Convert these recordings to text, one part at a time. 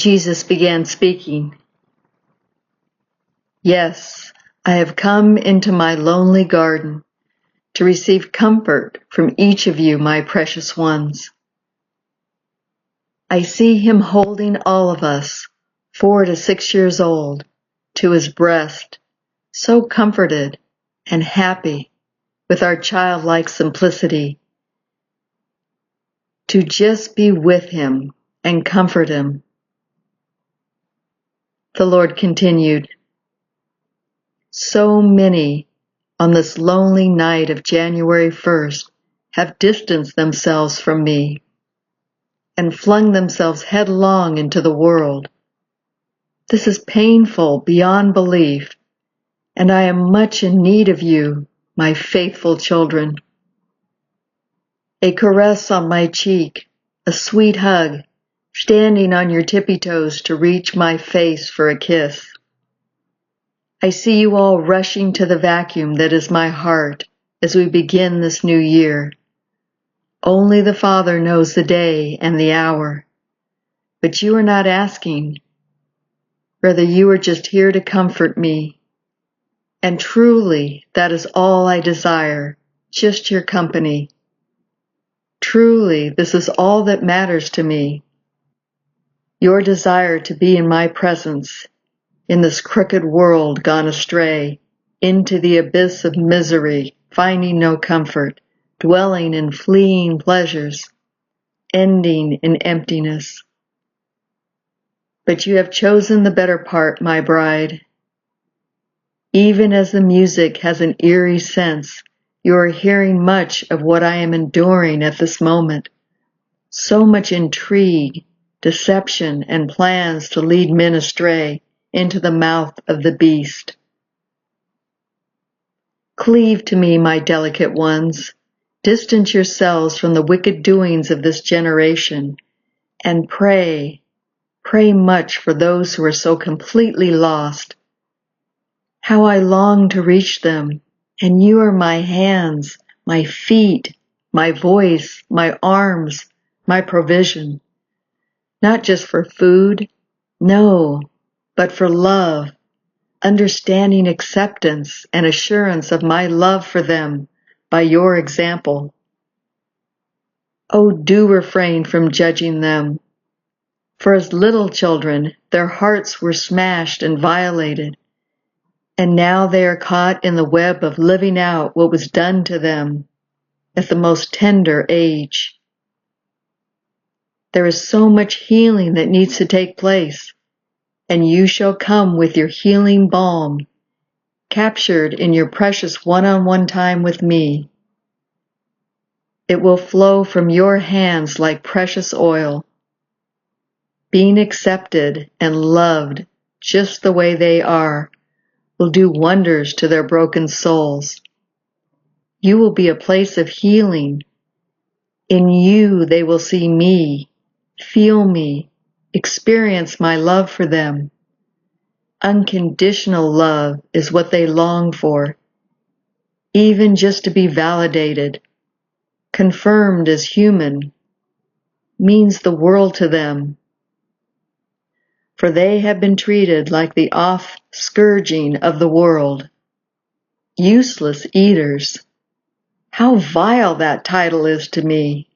Jesus began speaking. Yes, I have come into my lonely garden to receive comfort from each of you, my precious ones. I see him holding all of us, 4 to 6 years old, to his breast, so comforted and happy with our childlike simplicity, to just be with him and comfort him. The Lord continued, so many on this lonely night of January 1st have distanced themselves from me and flung themselves headlong into the world. This is painful beyond belief, and I am much in need of you, my faithful children. A caress on my cheek, a sweet hug, standing on your tippy toes to reach my face for a kiss. I see you all rushing to the vacuum that is my heart as we begin this new year. Only the Father knows the day and the hour. But you are not asking. Rather, you are just here to comfort me. And truly, that is all I desire, just your company. Truly, this is all that matters to me. Your desire to be in my presence, in this crooked world gone astray, into the abyss of misery, finding no comfort, dwelling in fleeting pleasures, ending in emptiness. But you have chosen the better part, my bride. Even as the music has an eerie sense, you are hearing much of what I am enduring at this moment. So much intrigue, deception, and plans to lead men astray into the mouth of the beast. Cleave to me, my delicate ones. Distance yourselves from the wicked doings of this generation, and pray much for those who are so completely lost. How I long to reach them, and you are my hands, my feet, my voice, my arms, my provision. Not just for food, no, but for love, understanding acceptance and assurance of my love for them by your example. Oh, do refrain from judging them. For as little children, their hearts were smashed and violated, and now they are caught in the web of living out what was done to them at the most tender age. There is so much healing that needs to take place, and you shall come with your healing balm, captured in your precious one-on-one time with me. It will flow from your hands like precious oil. Being accepted and loved just the way they are will do wonders to their broken souls. You will be a place of healing. In you they will see me, feel me, experience my love for them. Unconditional love is what they long for, even just to be validated, confirmed as human, means the world to them. For they have been treated like the off-scourging of the world. Useless eaters. How vile that title is to me.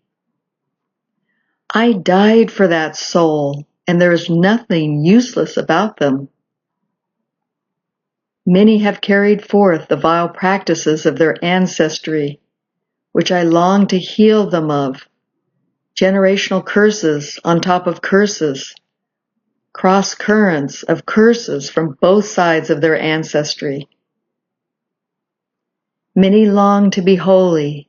I died for that soul, and there is nothing useless about them. Many have carried forth the vile practices of their ancestry, which I long to heal them of. Generational curses on top of curses. Cross currents of curses from both sides of their ancestry. Many long to be holy,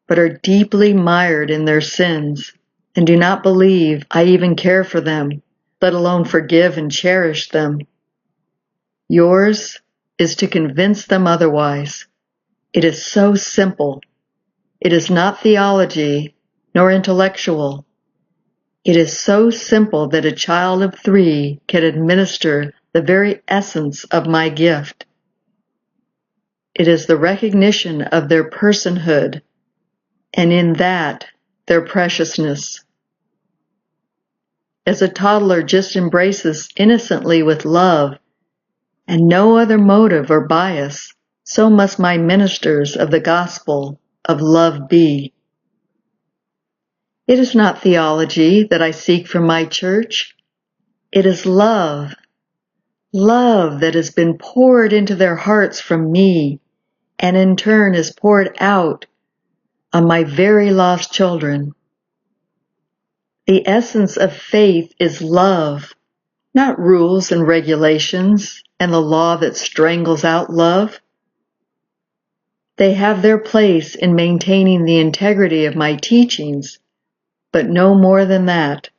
but are deeply mired in their sins, and do not believe I even care for them, let alone forgive and cherish them. Yours is to convince them otherwise. It is so simple. It is not theology, nor intellectual. It is so simple that a child of 3 can administer the very essence of my gift. It is the recognition of their personhood, and in that, their preciousness. as a toddler just embraces innocently with love and no other motive or bias, so must my ministers of the gospel of love be. It is not theology that I seek from my church. It is love, love that has been poured into their hearts from me and in turn is poured out on my very lost children. The essence of faith is love, not rules and regulations and the law that strangles out love. They have their place in maintaining the integrity of my teachings, but no more than that.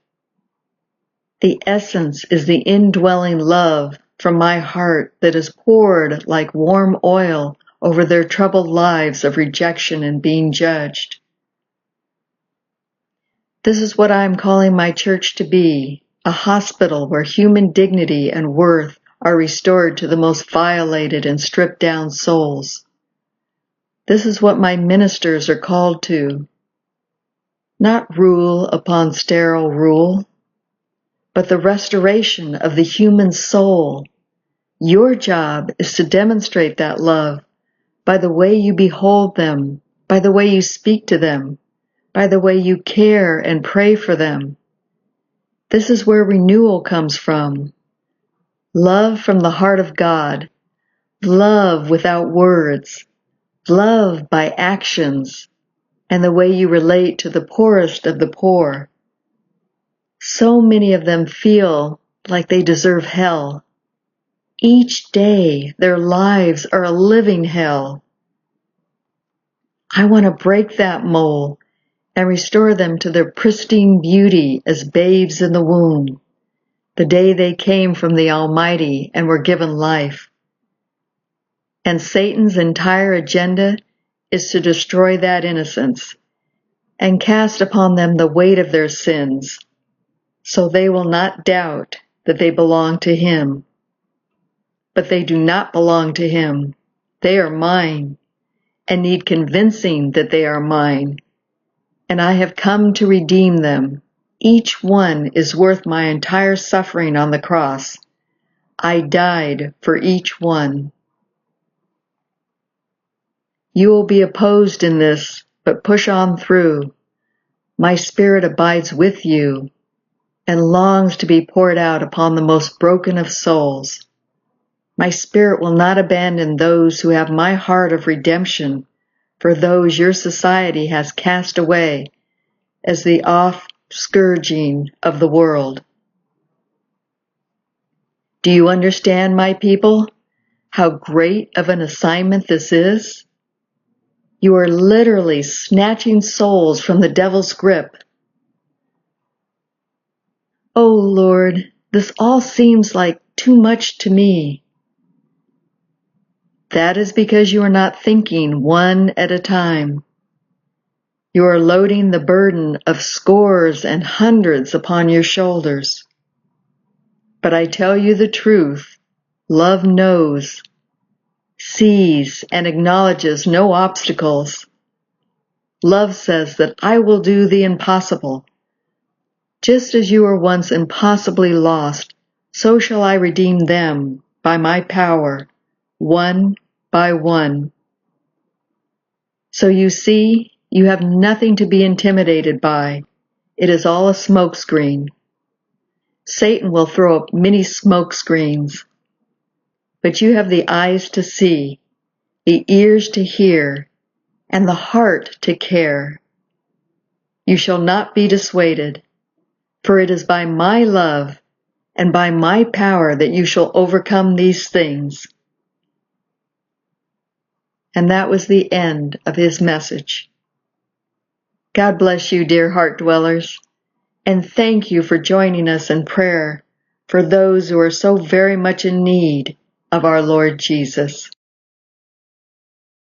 The essence is the indwelling love from my heart that is poured like warm oil over their troubled lives of rejection and being judged. This is what I am calling my church to be, a hospital where human dignity and worth are restored to the most violated and stripped down souls. This is what my ministers are called to. Not rule upon sterile rule, but the restoration of the human soul. Your job is to demonstrate that love by the way you behold them, by the way you speak to them, by the way you care and pray for them. This is where renewal comes from. Love from the heart of God, love without words, love by actions, and the way you relate to the poorest of the poor. So many of them feel like they deserve hell. Each day, their lives are a living hell. I want to break that mold and restore them to their pristine beauty as babes in the womb, the day they came from the Almighty and were given life. And Satan's entire agenda is to destroy that innocence and cast upon them the weight of their sins, so they will not doubt that they belong to Him. But they do not belong to Him. They are mine, and need convincing that they are mine. And I have come to redeem them. Each one is worth my entire suffering on the cross. I died for each one. You will be opposed in this, but push on through. My Spirit abides with you and longs to be poured out upon the most broken of souls. My Spirit will not abandon those who have my heart of redemption for those your society has cast away as the off-scourging of the world. Do you understand, my people, how great of an assignment this is? You are literally snatching souls from the devil's grip. Oh Lord, this all seems like too much to me. That is because you are not thinking one at a time. You are loading the burden of scores and hundreds upon your shoulders. But I tell you the truth, love knows, sees, and acknowledges no obstacles. Love says that I will do the impossible. Just as you were once impossibly lost, so shall I redeem them by my power, one by one. So you see, you have nothing to be intimidated by. It is all a smokescreen. Satan will throw up many smoke screens, but you have the eyes to see, the ears to hear, and the heart to care. You shall not be dissuaded, for it is by my love and by my power that you shall overcome these things. And that was the end of his message. God bless you, dear heart dwellers, and thank you for joining us in prayer for those who are so very much in need of our Lord Jesus.